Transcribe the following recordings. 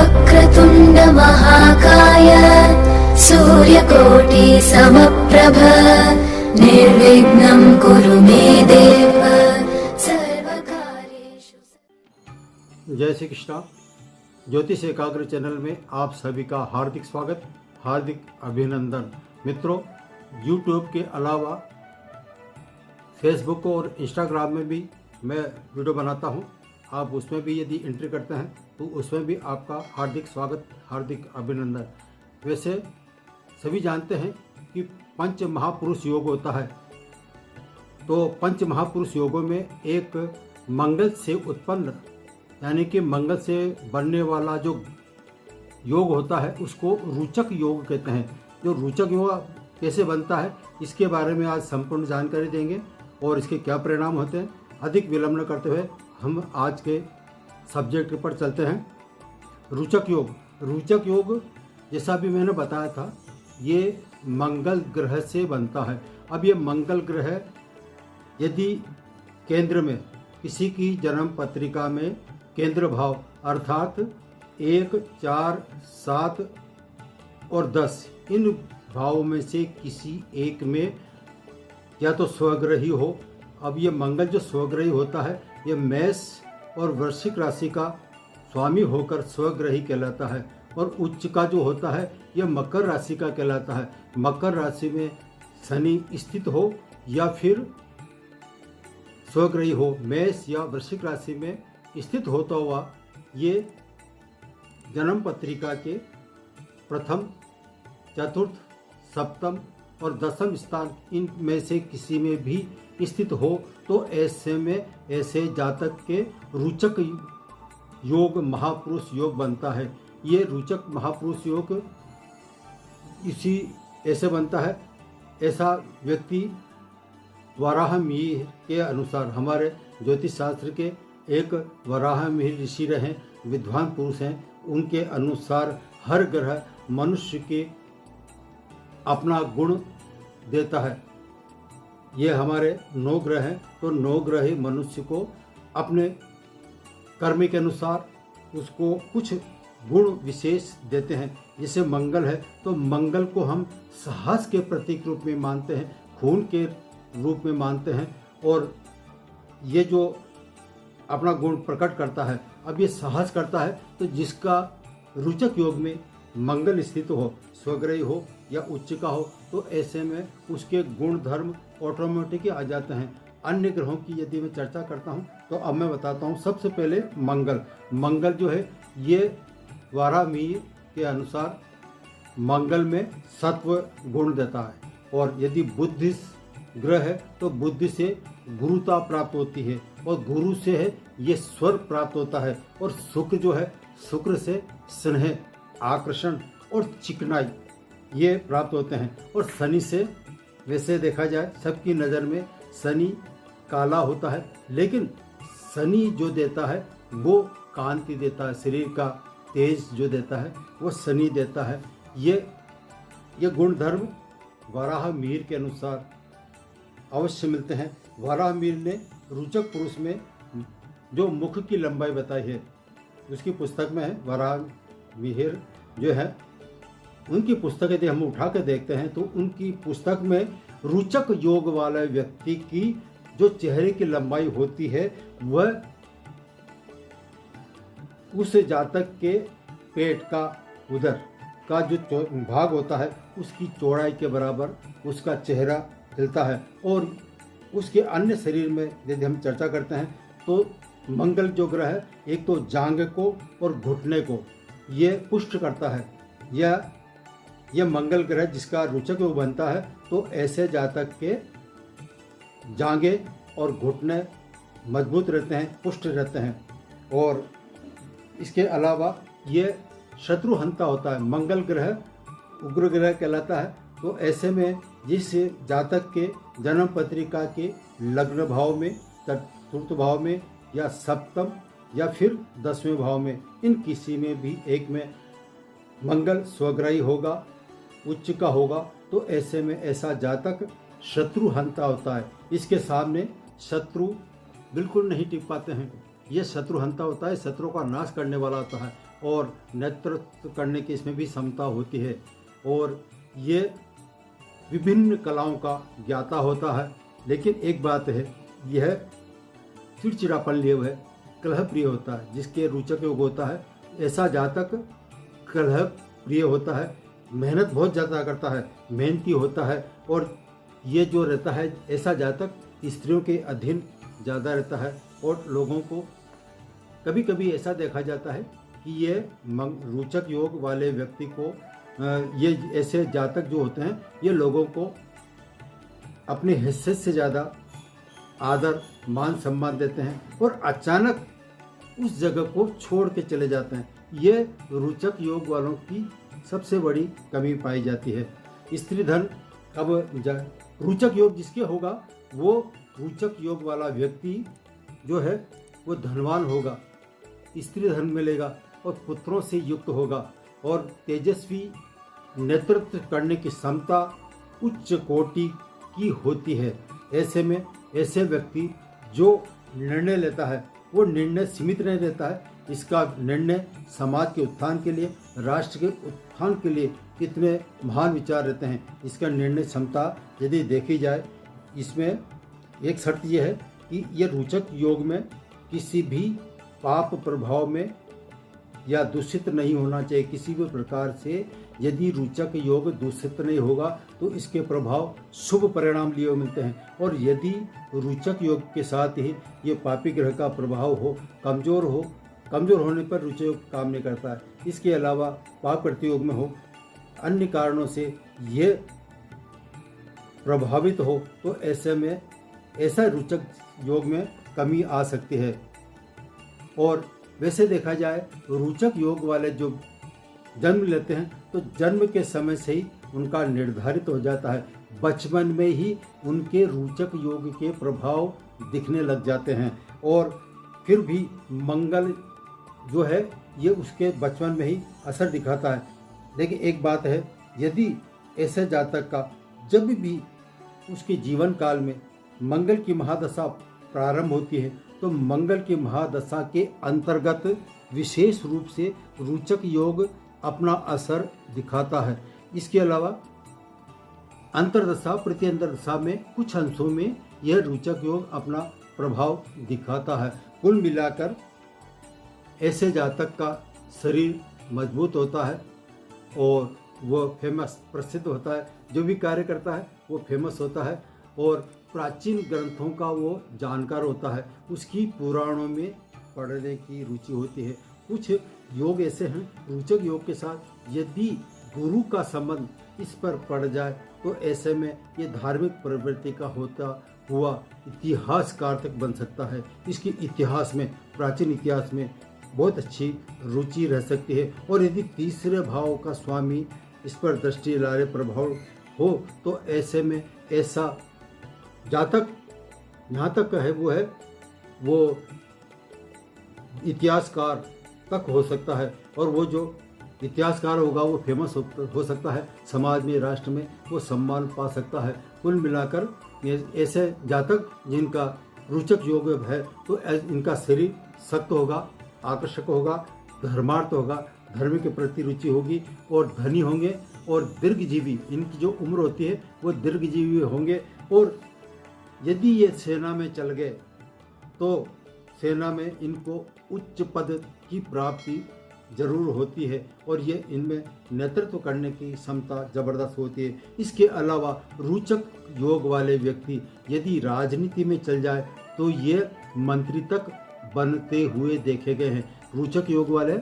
वक्रतुण्ड महाकाय सूर्यकोटि समप्रभ निर्विघ्नं कुरु मे देव सर्वकार्येषु। जय श्री कृष्णा। ज्योतिष एकाग्र चैनल में आप सभी का हार्दिक स्वागत, हार्दिक अभिनंदन। मित्रों, यूट्यूब के अलावा फेसबुक और इंस्टाग्राम में भी मैं वीडियो बनाता हूं। आप उसमें भी यदि एंट्री करते हैं तो उसमें भी आपका हार्दिक स्वागत, हार्दिक अभिनंदन। वैसे सभी जानते हैं कि पंच महापुरुष योग होता है। तो पंच महापुरुष योगों में एक मंगल से उत्पन्न यानी कि मंगल से बनने वाला जो योग होता है उसको रोचक योग कहते हैं। जो रोचक योग कैसे बनता है इसके बारे में आज संपूर्ण जानकारी देंगे और इसके क्या परिणाम होते हैं। अधिक विलंब न करते हुए हम आज के सब्जेक्ट पर चलते हैं। रोचक योग। रोचक योग जैसा भी मैंने बताया था ये मंगल ग्रह से बनता है। अब ये मंगल ग्रह यदि केंद्र में किसी की जन्म पत्रिका में केंद्र भाव अर्थात 1, 4, 7 और 10 इन भावों में से किसी एक में या तो स्वग्रही हो। अब ये मंगल जो स्वग्रही होता है ये मेष और वृश्चिक राशि का स्वामी होकर स्वग्रही कहलाता है और उच्च का जो होता है यह मकर राशि का कहलाता है। मकर राशि में शनि स्थित हो या फिर स्वग्रही हो, मेष या वृश्चिक राशि में स्थित होता हुआ ये जन्म पत्रिका के प्रथम, चतुर्थ, सप्तम और दसम स्थान इनमें से किसी में भी स्थित हो तो ऐसे में ऐसे जातक के रोचक योग महापुरुष योग बनता है। ये रोचक महापुरुष योग इसी ऐसे बनता है। ऐसा व्यक्ति वराह मिहिर के अनुसार, हमारे ज्योतिष शास्त्र के एक वराह मिहिर ऋषि रहे, विद्वान पुरुष हैं, उनके अनुसार हर ग्रह मनुष्य के अपना गुण देता है। ये हमारे 9 ग्रह हैं तो 9 ग्रह ही मनुष्य को अपने कर्म के अनुसार उसको कुछ गुण विशेष देते हैं। जैसे मंगल है तो मंगल को हम साहस के प्रतीक रूप में मानते हैं, खून के रूप में मानते हैं और ये जो अपना गुण प्रकट करता है, अब ये साहस करता है तो जिसका रोचक योग में मंगल स्थित हो, स्वग्रही हो या उच्च का हो तो ऐसे में उसके गुण धर्म ऑटोमेटिक आ जाते हैं। अन्य ग्रहों की यदि मैं चर्चा करता हूं तो अब मैं बताता हूं। सबसे पहले मंगल जो है ये वारामी के अनुसार मंगल में सत्व गुण देता है और यदि बुद्धि ग्रह है तो बुद्धि से गुरुता प्राप्त होती है और गुरु से है ये स्वर प्राप्त होता है और शुक्र जो है शुक्र से स्नेह, आकर्षण और चिकनाई ये प्राप्त होते हैं और शनि से, वैसे देखा जाए सबकी नज़र में शनि काला होता है लेकिन शनि जो देता है वो कांति देता है, शरीर का तेज जो देता है वो शनि देता है। ये गुण धर्म वराह मिहिर के अनुसार अवश्य मिलते हैं। वराह मिहिर ने रोचक पुरुष में जो मुख की लंबाई बताई है उसकी पुस्तक में है। वराह मिहिर जो है उनकी पुस्तक यदि हम उठा के देखते हैं तो उनकी पुस्तक में रोचक योग वाले व्यक्ति की जो चेहरे की लंबाई होती है वह उस जातक के पेट का, उदर का जो भाग होता है उसकी चौड़ाई के बराबर उसका चेहरा हिलता है। और उसके अन्य शरीर में यदि हम चर्चा करते हैं तो मंगल जो ग्रह है एक तो जांघ को और घुटने को ये पुष्ट करता है। यह मंगल ग्रह जिसका रोचक योग बनता है तो ऐसे जातक के जांघें और घुटने मजबूत रहते हैं, पुष्ट रहते हैं। और इसके अलावा ये शत्रुहंता होता है। मंगल ग्रह उग्र ग्रह कहलाता है तो ऐसे में जिस जातक के जन्म पत्रिका के लग्न भाव में, चतुर्थ भाव में या सप्तम या फिर 10वें भाव में इन किसी में भी एक में मंगल स्वग्रही होगा, उच्च का होगा तो ऐसे में ऐसा जातक शत्रुहंता होता है। इसके सामने शत्रु बिल्कुल नहीं टिक पाते हैं। ये शत्रुहंता होता है, शत्रु का नाश करने वाला होता है। और नेतृत्व करने की इसमें भी क्षमता होती है और ये विभिन्न कलाओं का ज्ञाता होता है। लेकिन एक बात है, यह चिड़चिड़ापन लिए हुए कलह प्रिय होता है। जिसके रोचक योग होता है ऐसा जातक कलह प्रिय होता है, मेहनत बहुत ज़्यादा करता है, मेहनती होता है और ये जो रहता है ऐसा जातक स्त्रियों के अधीन ज़्यादा रहता है और लोगों को कभी कभी ऐसा देखा जाता है कि ये रोचक योग वाले व्यक्ति को ये ऐसे जातक जो होते हैं ये लोगों को अपनी हैसियत से ज़्यादा आदर मान सम्मान देते हैं और अचानक उस जगह को छोड़ के चले जाते हैं। ये रोचक योग वालों की सबसे बड़ी कमी पाई जाती है। स्त्री धन अब रोचक योग जिसके होगा वो रोचक योग वाला व्यक्ति जो है वो धनवान होगा, स्त्री धन मिलेगा और पुत्रों से युक्त होगा और तेजस्वी नेतृत्व करने की क्षमता उच्च कोटि की होती है। ऐसे में ऐसे व्यक्ति जो निर्णय लेता है वो निर्णय सीमित नहीं रहता है, इसका निर्णय समाज के उत्थान के लिए, राष्ट्र के उत्थान के लिए कितने महान विचार रहते हैं। इसका निर्णय क्षमता यदि देखी जाए, इसमें एक शर्त यह है कि यह रोचक योग में किसी भी पाप प्रभाव में या दूषित नहीं होना चाहिए किसी भी प्रकार से। यदि रोचक योग दूषित नहीं होगा तो इसके प्रभाव शुभ परिणाम लिए मिलते हैं और यदि रोचक योग के साथ ही ये पापी ग्रह का प्रभाव हो, कमज़ोर होने पर रोचक योग काम नहीं करता है। इसके अलावा पाप प्रतियोग में हो, अन्य कारणों से ये प्रभावित हो तो ऐसे में ऐसा रोचक योग में कमी आ सकती है। और वैसे देखा जाए रोचक योग वाले जो जन्म लेते हैं तो जन्म के समय से ही उनका निर्धारित हो जाता है, बचपन में ही उनके रोचक योग के प्रभाव दिखने लग जाते हैं और फिर भी मंगल जो है ये उसके बचपन में ही असर दिखाता है। लेकिन एक बात है, यदि ऐसे जातक का जब भी उसके जीवन काल में मंगल की महादशा प्रारंभ होती है तो मंगल की महादशा के अंतर्गत विशेष रूप से रोचक योग अपना असर दिखाता है। इसके अलावा अंतर्दशा प्रति अंतर्दशा में कुछ अंशों में यह रोचक योग अपना प्रभाव दिखाता है। कुल मिलाकर ऐसे जातक का शरीर मजबूत होता है और वो फेमस प्रसिद्ध होता है, जो भी कार्य करता है वो फेमस होता है और प्राचीन ग्रंथों का वो जानकार होता है, उसकी पुराणों में पढ़ने की रुचि होती है। कुछ योग ऐसे हैं रोचक योग के साथ यदि गुरु का संबंध इस पर पड़ जाए तो ऐसे में ये धार्मिक प्रवृत्ति का होता हुआ इतिहासकार तक बन सकता है। इसके इतिहास में, प्राचीन इतिहास में बहुत अच्छी रुचि रह सकती है और यदि तीसरे भाव का स्वामी इस पर दृष्टि लारे प्रभाव हो तो ऐसे में ऐसा जातक यहाँ तक है वो इतिहासकार तक हो सकता है और वो जो इतिहासकार होगा वो फेमस हो सकता है, समाज में, राष्ट्र में वो सम्मान पा सकता है। कुल मिलाकर ऐसे जातक जिनका रोचक योग है तो इनका शरीर सख्त होगा, आकर्षक होगा, धर्मार्थ होगा, धर्म के प्रति रुचि होगी और धनी होंगे और दीर्घजीवी, इनकी जो उम्र होती है वो दीर्घजीवी होंगे। और यदि ये सेना में चल गए तो सेना में इनको उच्च पद की प्राप्ति जरूर होती है और ये इनमें नेतृत्व करने की क्षमता जबरदस्त होती है। इसके अलावा रोचक योग वाले व्यक्ति यदि राजनीति में चल जाए तो ये मंत्री तक बनते हुए देखे गए हैं। रोचक योग वाले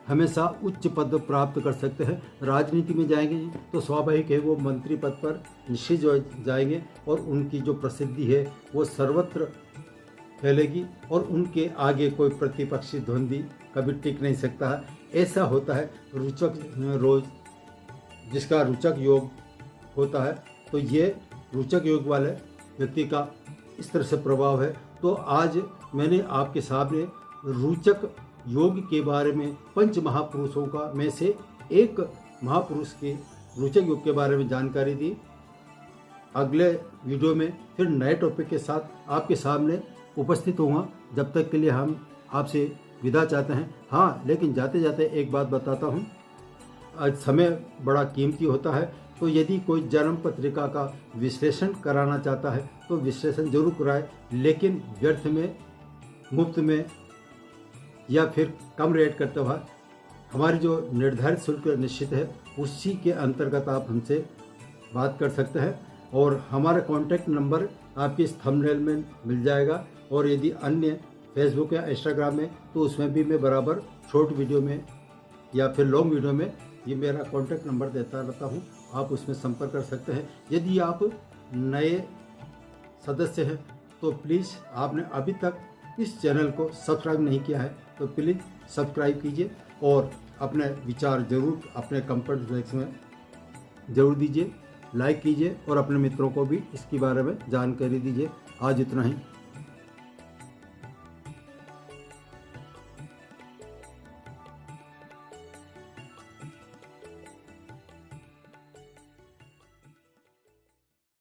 हमेशा उच्च पद प्राप्त कर सकते हैं। राजनीति में जाएंगे तो स्वाभाविक है वो मंत्री पद पर निश्चित जाएंगे और उनकी जो प्रसिद्धि है वो सर्वत्र फैलेगी और उनके आगे कोई प्रतिपक्षी द्वंद्वी कभी टिक नहीं सकता है। ऐसा होता है जिसका रोचक योग होता है तो ये रोचक योग वाले व्यक्ति का इस तरह से प्रभाव है। तो आज मैंने आपके सामने रोचक योग के बारे में पंच महापुरुषों का में से एक महापुरुष के रोचक योग के बारे में जानकारी दी। अगले वीडियो में फिर नए टॉपिक के साथ आपके सामने उपस्थित होऊंगा। जब तक के लिए हम आपसे विदा चाहते हैं। हाँ, लेकिन जाते जाते एक बात बताता हूँ, आज समय बड़ा कीमती होता है, तो यदि कोई जन्म पत्रिका का विश्लेषण कराना चाहता है तो विश्लेषण जरूर कराए, लेकिन व्यर्थ में, मुफ्त में या फिर कम रेट करते हुए। हमारी जो निर्धारित शुल्क निश्चित है उसी के अंतर्गत आप हमसे बात कर सकते हैं, और हमारा कॉन्टैक्ट नंबर आपके इस थंबनेल में मिल जाएगा। और यदि अन्य फेसबुक या इंस्टाग्राम में, तो उसमें भी मैं बराबर शॉर्ट वीडियो में या फिर लॉन्ग वीडियो में ये मेरा कॉन्टैक्ट नंबर देता रहता हूँ, आप उसमें संपर्क कर सकते हैं। यदि आप नए सदस्य हैं तो प्लीज़, आपने अभी तक इस चैनल को सब्सक्राइब नहीं किया है तो प्लीज़ सब्सक्राइब कीजिए, और अपने विचार ज़रूर अपने कमेंट सेक्शन में ज़रूर दीजिए, लाइक कीजिए और अपने मित्रों को भी इसके बारे में जानकारी दीजिए। आज इतना ही।